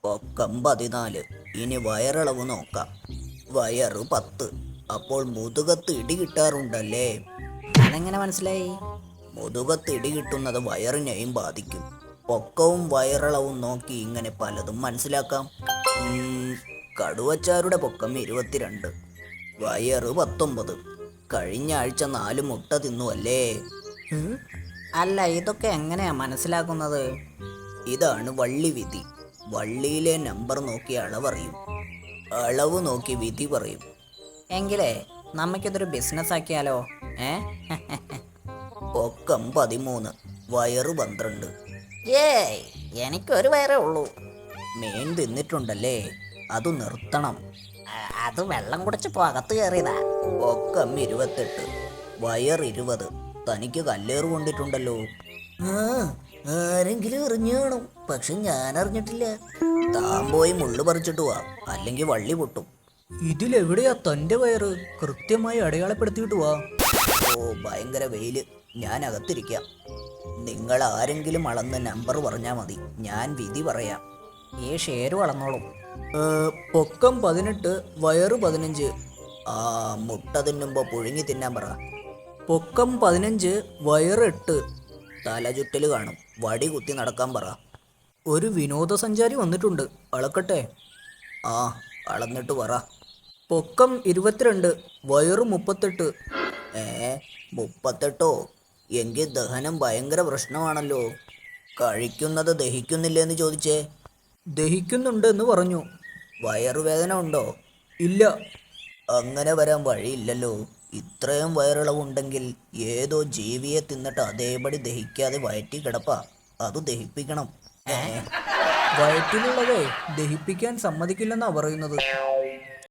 പൊക്കം 14. ഇനി വയറളവ് നോക്കാം. വയറ് 10. അപ്പോൾ മുതുകത്ത് ഇടി കിട്ടാറുണ്ടല്ലേ? അതെങ്ങനെ മനസ്സിലായി? മുതുകത്ത് ഇടി കിട്ടുന്നത് വയറിനെയും ബാധിക്കും. പൊക്കവും വയറളവും നോക്കി ഇങ്ങനെ പലതും മനസ്സിലാക്കാം. കടുവച്ചാരുടെ പൊക്കം 22, വയറ് 19. കഴിഞ്ഞ ആഴ്ച 4 മുട്ട തിന്നു അല്ലേ? അല്ല, ഇതൊക്കെ എങ്ങനെയാ മനസ്സിലാക്കുന്നത്? ഇതാണ് വള്ളി വിധി. വള്ളിയിലെ നമ്പർ നോക്കി അളവറിയും, അളവ് നോക്കി വിധി പറയും. എങ്കിലേ നമുക്കിതൊരു ബിസിനസ് ആക്കിയാലോ? ഏ പൊക്കം 13, വയറ് 12. ഏയ്, എനിക്കൊരു വയറേ ഉള്ളൂ. മീൻ തിന്നിട്ടുണ്ടല്ലേ? അത് നിർത്തണം. അത് വെള്ളം കുടിച്ചപ്പോ അകത്ത് കയറിയതാ. പൊക്കം 28, വയർ 20. തനിക്ക് കല്ലേറ് കൊണ്ടിട്ടുണ്ടല്ലോ. ആരെങ്കിലും എറിഞ്ഞു കാണും, പക്ഷെ ഞാൻ അറിഞ്ഞിട്ടില്ല. താൻ പോയി മുള്ളു പറിച്ചിട്ട് വാ, അല്ലെങ്കിൽ വള്ളി പൊട്ടും. ഇതിലെവിടെയാ തന്റെ വയറ്? കൃത്യമായി അടയാളപ്പെടുത്തിയിട്ട് വാ. ഓ, ഭയങ്കര വെയില്. ഞാൻ അകത്തിരിക്കാം. നിങ്ങൾ ആരെങ്കിലും അളന്ന് നമ്പർ പറഞ്ഞാൽ മതി, ഞാൻ വിധി പറയാം. ഈ ഷേരു വളർന്നോളും. പൊക്കം 18, വയറ് 15. ആ, മുട്ട തിന്നുമ്പോ പുഴുങ്ങി തിന്നാൻ പറ. പൊക്കം 15, വയറ് 8. തല ചുറ്റൽ കാണും, വടി കുത്തി നടക്കാൻ പറ. ഒരു വിനോദസഞ്ചാരി വന്നിട്ടുണ്ട്, അളക്കട്ടെ? ആ, അളന്നിട്ട് പറ. പൊക്കം 22, വയറ് 38. 38? എങ്കിൽ ദഹനം ഭയങ്കര പ്രശ്നമാണല്ലോ. കഴിക്കുന്നത് ദഹിക്കുന്നില്ലെന്ന് ചോദിച്ചേ. ദഹിക്കുന്നുണ്ട് എന്ന് പറഞ്ഞു. വയറുവേദന ഉണ്ടോ? ഇല്ല. അങ്ങനെ വരാൻ വഴിയില്ലല്ലോ. ഇത്രയും വയറിളവുണ്ടെങ്കിൽ ഏതോ ജീവിയെ തിന്നിട്ട് അതേപടി ദഹിക്കാതെ വയറ്റി കിടപ്പാ. അത് ദഹിപ്പിക്കണം. വയറ്റിലുള്ളതേ ദഹിപ്പിക്കാൻ സമ്മതിക്കില്ലെന്നാ പറയുന്നത്.